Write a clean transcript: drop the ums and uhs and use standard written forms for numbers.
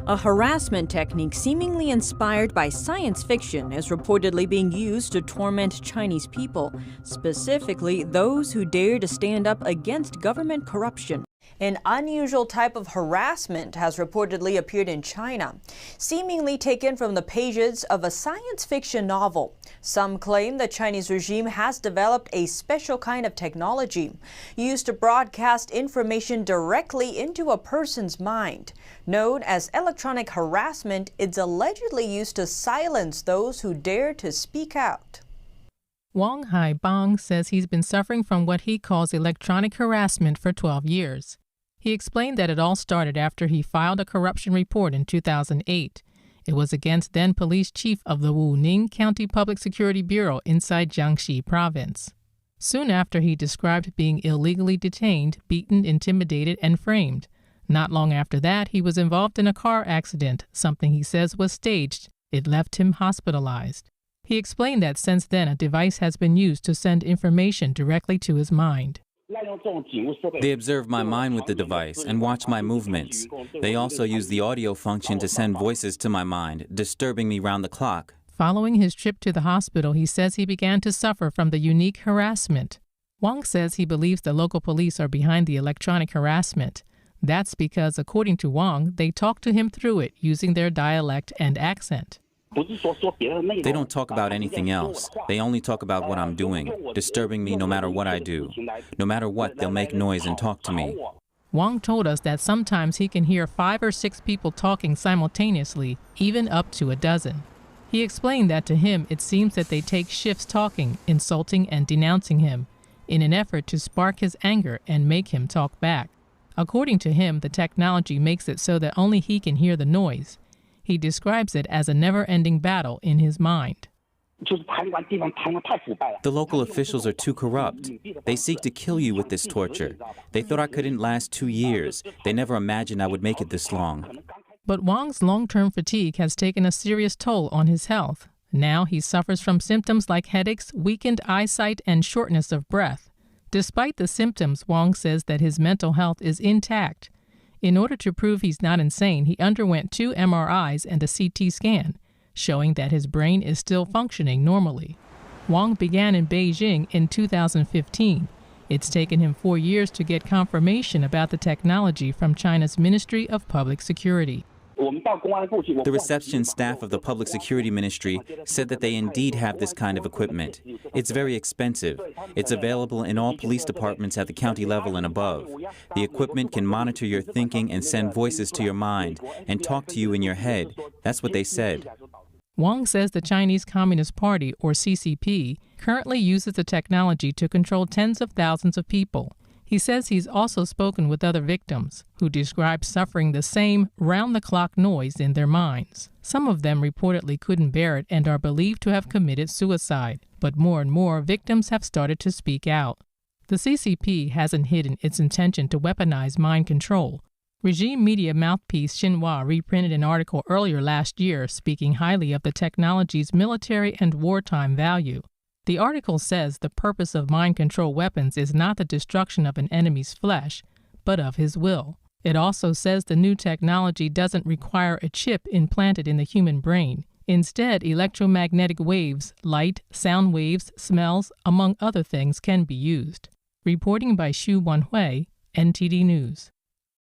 A harassment technique seemingly inspired by science fiction is reportedly being used to torment Chinese people, specifically those who dare to stand up against government corruption. An unusual type of harassment has reportedly appeared in China, seemingly taken from the pages of a science fiction novel. Some claim the Chinese regime has developed a special kind of technology used to broadcast information directly into a person's mind. Known as electronic harassment, it's allegedly used to silence those who dare to speak out. Wang Haibang says he's been suffering from what he calls electronic harassment for 12 years. He explained that it all started after he filed a corruption report in 2008. It was against then police chief of the Wuning County Public Security Bureau inside Jiangxi province. Soon after, he described being illegally detained, beaten, intimidated, and framed. Not long after that, he was involved in a car accident, something he says was staged. It left him hospitalized. He explained that since then, a device has been used to send information directly to his mind. They observe my mind with the device and watch my movements. They also use the audio function to send voices to my mind, disturbing me round the clock. Following his trip to the hospital, he says he began to suffer from the unique harassment. Wang says he believes the local police are behind the electronic harassment. That's because, according to Wang, they talk to him through it using their dialect and accent. They don't talk about anything else. They only talk about what I'm doing, disturbing me no matter what I do. No matter what, they'll make noise and talk to me. Wang told us that sometimes he can hear 5 or 6 people talking simultaneously, even up to a dozen. He explained that to him it seems that they take shifts talking, insulting, and denouncing him, in an effort to spark his anger and make him talk back. According to him, the technology makes it so that only he can hear the noise. He describes it as a never-ending battle in his mind. The local officials are too corrupt. They seek to kill you with this torture. They thought I couldn't last 2 years. They never imagined I would make it this long. But Wang's long-term fatigue has taken a serious toll on his health. Now he suffers from symptoms like headaches, weakened eyesight, and shortness of breath. Despite the symptoms, Wang says that his mental health is intact. In order to prove he's not insane, he underwent 2 MRIs and a CT scan, showing that his brain is still functioning normally. Wang began in Beijing in 2015. It's taken him 4 years to get confirmation about the technology from China's Ministry of Public Security. The reception staff of the Public Security Ministry said that they indeed have this kind of equipment. It's very expensive. It's available in all police departments at the county level and above. The equipment can monitor your thinking and send voices to your mind and talk to you in your head. That's what they said. Wang says the Chinese Communist Party, or CCP, currently uses the technology to control tens of thousands of people. He says he's also spoken with other victims who describe suffering the same round-the-clock noise in their minds. Some of them reportedly couldn't bear it and are believed to have committed suicide, but more and more victims have started to speak out. The CCP hasn't hidden its intention to weaponize mind control. Regime media mouthpiece Xinhua reprinted an article earlier last year speaking highly of the technology's military and wartime value. The article says the purpose of mind control weapons is not the destruction of an enemy's flesh, but of his will. It also says the new technology doesn't require a chip implanted in the human brain. Instead, electromagnetic waves, light, sound waves, smells, among other things, can be used. Reporting by Xu Wanhui, NTD News.